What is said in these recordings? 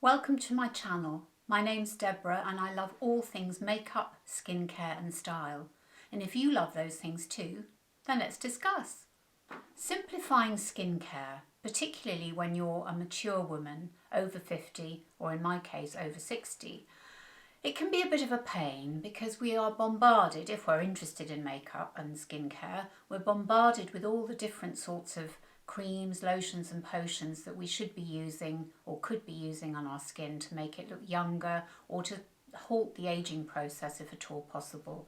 Welcome to my channel. My name's Deborah and I love all things makeup, skincare and style. And if you love those things too, then let's discuss. Simplifying skincare, particularly when you're a mature woman, over 50 or in my case over 60, it can be a bit of a pain because we are bombarded, if we're interested in makeup and skincare, we're bombarded with all the different sorts of creams, lotions and potions that we should be using or could be using on our skin to make it look younger or to halt the aging process if at all possible.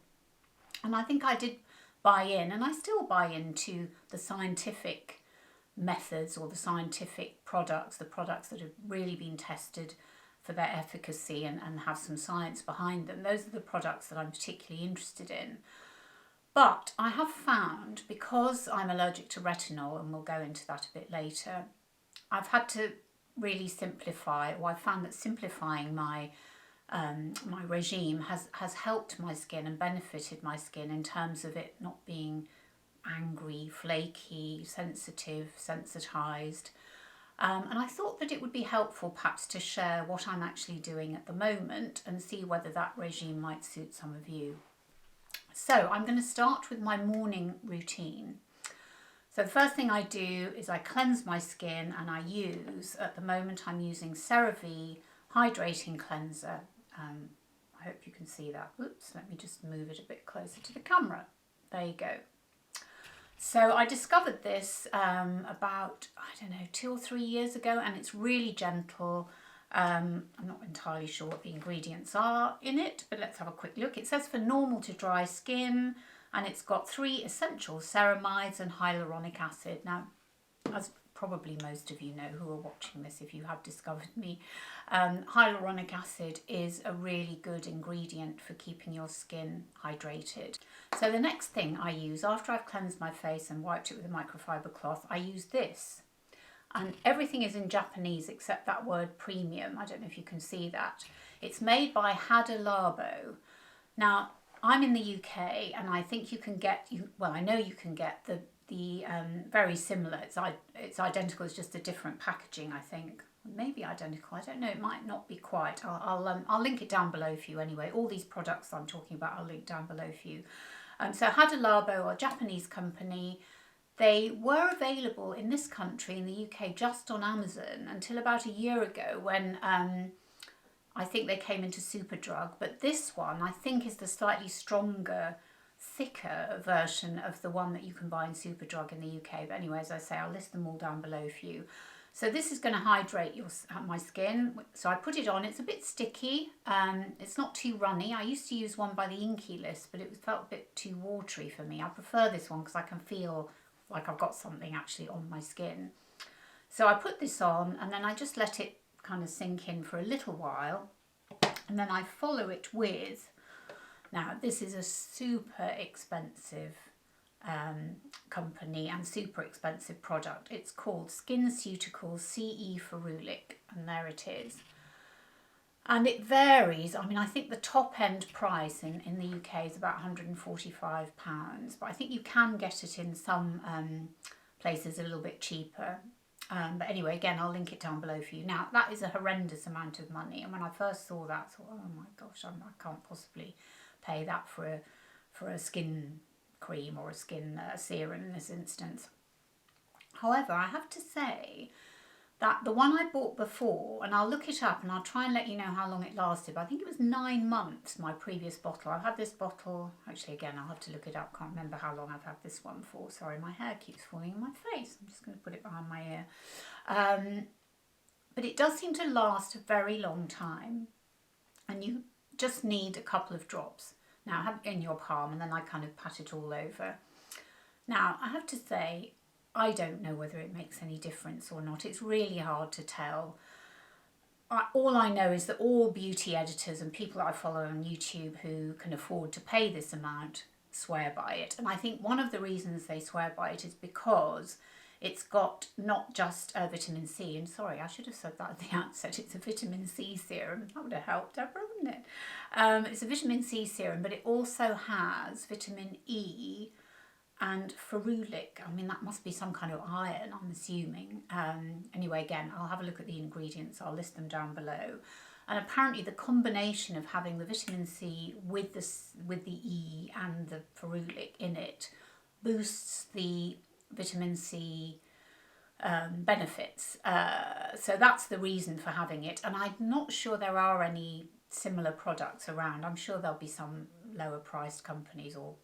And I think I did buy in, and I still buy into the scientific methods or the scientific products, the products that have really been tested for their efficacy and have some science behind them. Those are the products that I'm particularly interested in. But I have found, because I'm allergic to retinol, and we'll go into that a bit later, I've had to really simplify, or I found that simplifying my regime has helped my skin and benefited my skin in terms of it not being angry, flaky, sensitive, sensitized. And I thought that it would be helpful perhaps to share what I'm actually doing at the moment and see whether that regime might suit some of you. So I'm going to start with my morning routine. So the first thing I do is I cleanse my skin, and I use, at the moment I'm using Cerave Hydrating Cleanser. I hope you can see that. Oops, let me just move it a bit closer to the camera. There you go. So I discovered this about, I don't know, 2 or 3 years ago, and it's really gentle. I'm not entirely sure what the ingredients are in it, but let's have a quick look. It says for normal to dry skin, and it's got 3 essential ceramides and hyaluronic acid. Now, as probably most of you know who are watching this, if you have discovered me, hyaluronic acid is a really good ingredient for keeping your skin hydrated. So the next thing I use after I've cleansed my face and wiped it with a microfiber cloth, I use this. And everything is in Japanese except that word premium. I don't know if you can see that. It's made by Hydrating. Now, I'm in the UK, and I think you can get, well, I know you can get the very similar. It's identical, it's just a different packaging, I think. Maybe identical, I don't know, it might not be quite. I'll link it down below for you anyway. All these products I'm talking about, I'll link down below for you. So Hydrating, a Japanese company, they were available in this country, in the UK, just on Amazon until about a year ago when I think they came into Superdrug. But this one, I think, is the slightly stronger, thicker version of the one that you can buy in Superdrug in the UK. But anyway, as I say, I'll list them all down below for you. So this is going to hydrate my skin. So I put it on. It's a bit sticky. It's not too runny. I used to use one by the Inkylist, but it felt a bit too watery for me. I prefer this one because I can feel like I've got something actually on my skin. So I put this on, and then I just let it kind of sink in for a little while, and then I follow it with, now this is a super expensive company and super expensive product. It's called SkinCeuticals CE Ferulic, and there it is. And it varies. I mean, I think the top end price in the UK is about £145, but I think you can get it in some places a little bit cheaper. But anyway, again, I'll link it down below for you. Now, that is a horrendous amount of money. And when I first saw that, I thought, oh my gosh, I can't possibly pay that for a skin cream or a skin serum in this instance. However, I have to say that the one I bought before, and I'll look it up and I'll try and let you know how long it lasted, but I think it was 9 months, my previous bottle. I've had this bottle, actually again, I'll have to look it up, can't remember how long I've had this one for. Sorry, my hair keeps falling in my face. I'm just going to put it behind my ear. But it does seem to last a very long time, and you just need a couple of drops. Now, I have it in your palm, and then I kind of pat it all over. Now, I have to say, I don't know whether it makes any difference or not. It's really hard to tell. All I know is that all beauty editors and people that I follow on YouTube who can afford to pay this amount swear by it. And I think one of the reasons they swear by it is because it's got not just vitamin C, and sorry, I should have said that at the outset, it's a vitamin C serum. That would have helped, Deborah, wouldn't it? It's a vitamin C serum, but it also has vitamin E and ferulic. I mean, that must be some kind of iron, I'm assuming. Anyway, again, I'll have a look at the ingredients. I'll list them down below. And apparently the combination of having the vitamin C with the E and the ferulic in it boosts the vitamin C benefits. So that's the reason for having it. And I'm not sure there are any similar products around. I'm sure there'll be some lower priced companies or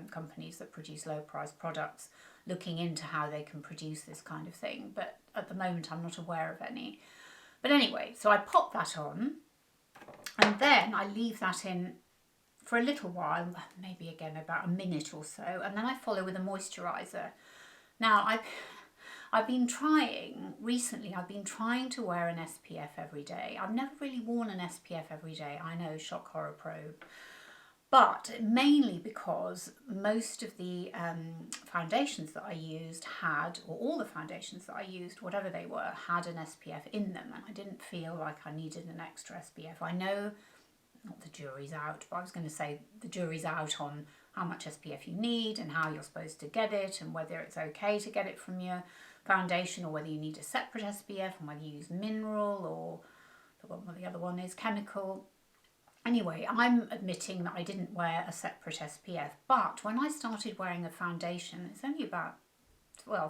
companies that produce low priced products looking into how they can produce this kind of thing. But at the moment, I'm not aware of any. But anyway, so I pop that on and then I leave that in for a little while, maybe again about a minute or so, and then I follow with a moisturiser. Now, I've been trying to wear an SPF every day. I've never really worn an SPF every day. I know, shock horror probe. But mainly because most of the foundations that I used had, or all the foundations that I used, whatever they were, had an SPF in them. And I didn't feel like I needed an extra SPF. I know, not the jury's out, but I was going to say the jury's out on how much SPF you need and how you're supposed to get it and whether it's okay to get it from your foundation or whether you need a separate SPF and whether you use mineral or the other one is chemical. Anyway, I'm admitting that I didn't wear a separate SPF, but when I started wearing a foundation, it's only about, well, a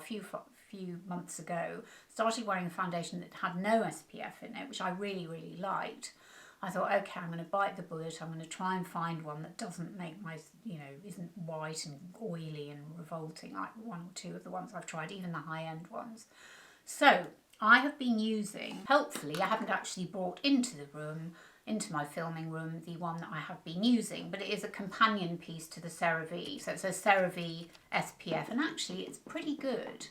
few months ago, started wearing a foundation that had no SPF in it, which I really, really liked. I thought, okay, I'm going to bite the bullet. I'm going to try and find one that doesn't make my, isn't white and oily and revolting like one or two of the ones I've tried, even the high-end ones. So I have been using, helpfully, I haven't actually brought into my filming room, the one that I have been using, but it is a companion piece to the Cerave. So it's a Cerave SPF, and actually it's pretty good.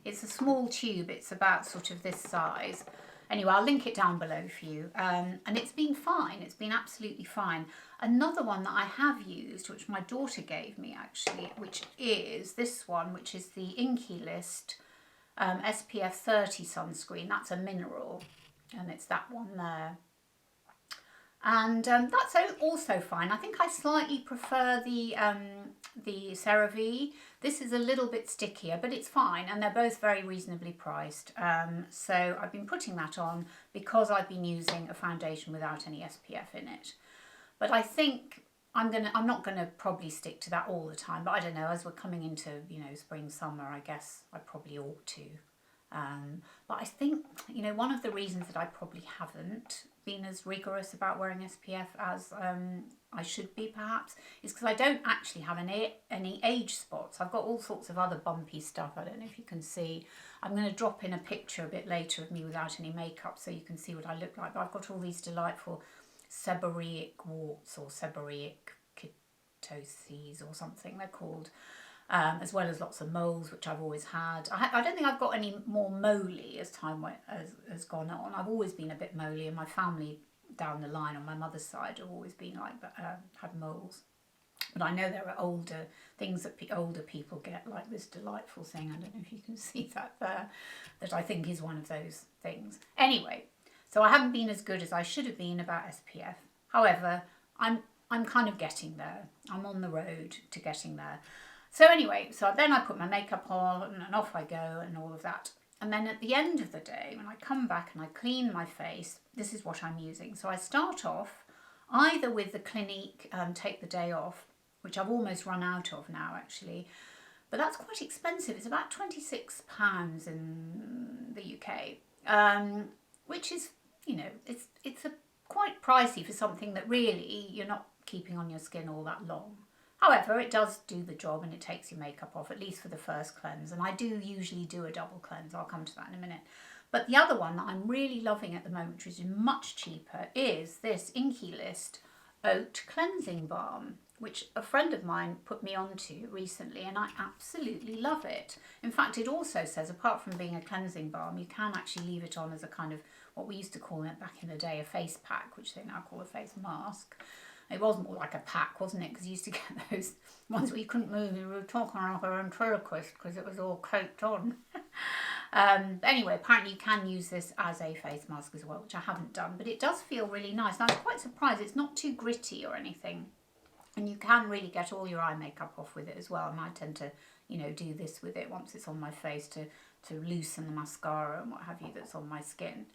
It's a small tube, it's about sort of this size. Anyway, I'll link it down below for you. And it's been fine, it's been absolutely fine. Another one that I have used, which my daughter gave me actually, which is this one, which is the Inkylist SPF 30 sunscreen. That's a mineral, and it's that one there. And that's also fine. I think I slightly prefer the CeraVe. This is a little bit stickier, but it's fine, and they're both very reasonably priced. So I've been putting that on because I've been using a foundation without any SPF in it. But I think I'm not gonna probably stick to that all the time. But I don't know. As we're coming into spring, summer, I guess I probably ought to. But I think, one of the reasons that I probably haven't been as rigorous about wearing SPF as I should be perhaps is because I don't actually have any age spots. I've got all sorts of other bumpy stuff. I don't know if you can see. I'm going to drop in a picture a bit later of me without any makeup so you can see what I look like. But I've got all these delightful seborrheic warts or seborrheic chitoses or something they're called. As well as lots of moles, which I've always had. I don't think I've got any more moly as time has gone on. I've always been a bit moly, and my family down the line on my mother's side have always been like that, had moles. But I know there are older things that older people get, like this delightful thing. I don't know if you can see that there, that I think is one of those things. Anyway, so I haven't been as good as I should have been about SPF. However, I'm kind of getting there. I'm on the road to getting there. So anyway, so then I put my makeup on and off I go and all of that. And then at the end of the day, when I come back and I clean my face, this is what I'm using. So I start off either with the Clinique Take the Day Off, which I've almost run out of now actually. But that's quite expensive. It's about £26 in the UK, which is, it's quite pricey for something that really you're not keeping on your skin all that long. However, it does do the job and it takes your makeup off, at least for the first cleanse. And I do usually do a double cleanse. I'll come to that in a minute. But the other one that I'm really loving at the moment, which is much cheaper, is this Inkylist Oat Cleansing Balm, which a friend of mine put me onto recently, and I absolutely love it. In fact, it also says, apart from being a cleansing balm, you can actually leave it on as a kind of, what we used to call it back in the day, a face pack, which they now call a face mask. It was more like a pack, wasn't it? Because you used to get those ones where you couldn't move. You were talking like a ventriloquist because it was all coked on. Anyway, apparently you can use this as a face mask as well, which I haven't done. But it does feel really nice. And I was quite surprised. It's not too gritty or anything. And you can really get all your eye makeup off with it as well. And I tend to, you know, do this with it once it's on my face to loosen the mascara and what have you that's on my skin.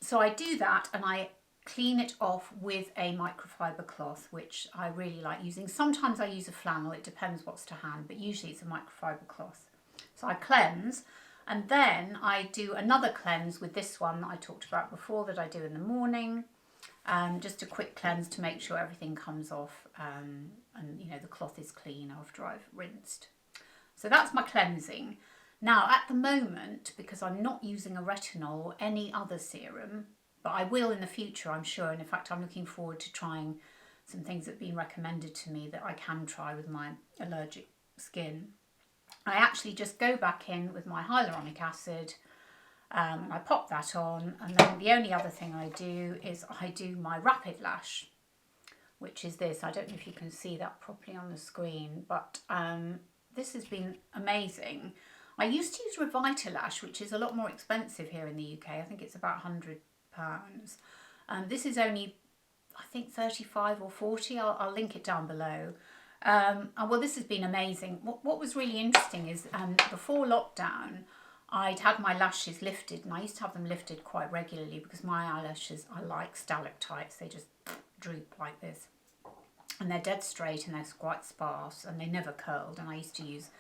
So I do that and I clean it off with a microfiber cloth, which I really like using. Sometimes I use a flannel, it depends what's to hand, but usually it's a microfiber cloth. So I cleanse, and then I do another cleanse with this one that I talked about before that I do in the morning. Just a quick cleanse to make sure everything comes off and you know the cloth is clean after I've rinsed. So that's my cleansing. Now at the moment, because I'm not using a retinol or any other serum, but I will in the future, I'm sure, and in fact I'm looking forward to trying some things that have been recommended to me that I can try with my allergic skin. I actually just go back in with my hyaluronic acid, I pop that on, and then the only other thing I do is I do my Rapid Lash, which is this. I don't know if you can see that properly on the screen, but this has been amazing. I used to use Revita Lash, which is a lot more expensive here in the UK. I think it's about £100. This is only, I think, 35 or 40. I'll link it down below. Well, this has been amazing. What was really interesting is before lockdown, I'd had my lashes lifted, and I used to have them lifted quite regularly because my eyelashes are like stalactites. They just droop like this. And they're dead straight and they're quite sparse and they never curled. And I used to use,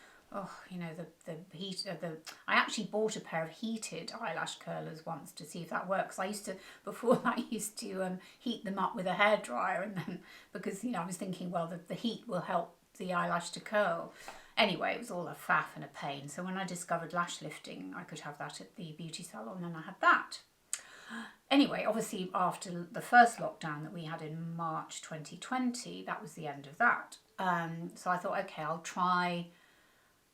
you know, the heat of the... I actually bought a pair of heated eyelash curlers once to see if that works. I used to, before that, I used to heat them up with a hairdryer, and then, because, you know, I was thinking, well, the heat will help the eyelash to curl. Anyway, it was all a faff and a pain. So when I discovered lash lifting, I could have that at the beauty salon, and I had that. Anyway, obviously after the first lockdown that we had in March 2020, that was the end of that. So I thought, okay, I'll try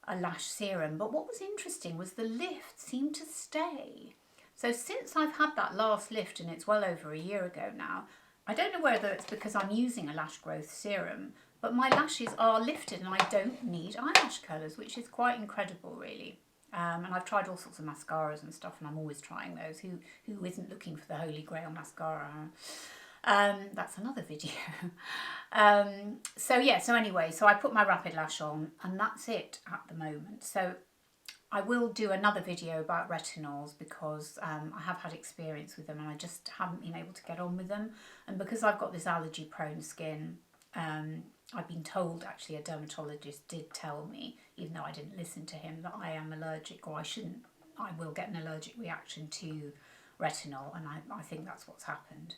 a lash serum. But what was interesting was the lift seemed to stay. So since I've had that last lift, and it's well over a year ago now, I don't know whether it's because I'm using a lash growth serum, but my lashes are lifted and I don't need eyelash curlers, which is quite incredible, really. And I've tried all sorts of mascaras and stuff, and I'm always trying those. Who isn't looking for the Holy Grail mascara? That's another video. So anyway, so I put my Rapid Lash on, and that's it at the moment. So I will do another video about retinols because I have had experience with them and I just haven't been able to get on with them. And because I've got this allergy prone skin, I've been told, actually a dermatologist did tell me, even though I didn't listen to him, that I am allergic, or I will get an allergic reaction to retinol, and I think that's what's happened.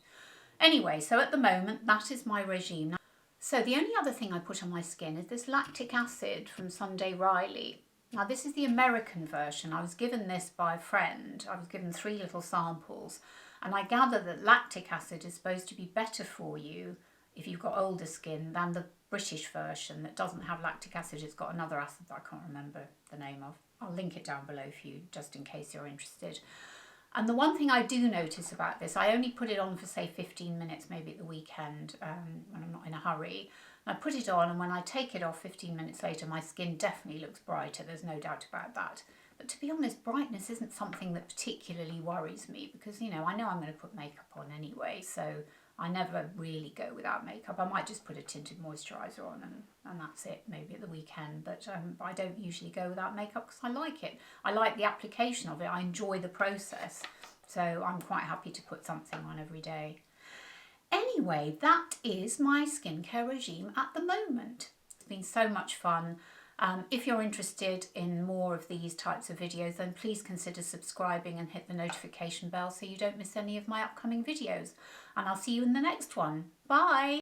Anyway, so at the moment, that is my regime. So the only other thing I put on my skin is this lactic acid from Sunday Riley. Now this is the American version. I was given this by a friend. I was given 3 little samples, and I gather that lactic acid is supposed to be better for you if you've got older skin than the British version that doesn't have lactic acid. It's got another acid that I can't remember the name of. I'll link it down below for you, just in case you're interested. And the one thing I do notice about this, I only put it on for say 15 minutes, maybe at the weekend, when I'm not in a hurry. I put it on, and when I take it off 15 minutes later, my skin definitely looks brighter. There's no doubt about that. But to be honest, brightness isn't something that particularly worries me because, you know I'm going to put makeup on anyway, so I never really go without makeup. I might just put a tinted moisturiser on and that's it, maybe at the weekend. But I don't usually go without makeup because I like it. I like the application of it. I enjoy the process. So I'm quite happy to put something on every day. Anyway, that is my skincare regime at the moment. It's been so much fun. If you're interested in more of these types of videos, then please consider subscribing and hit the notification bell so you don't miss any of my upcoming videos. And I'll see you in the next one. Bye!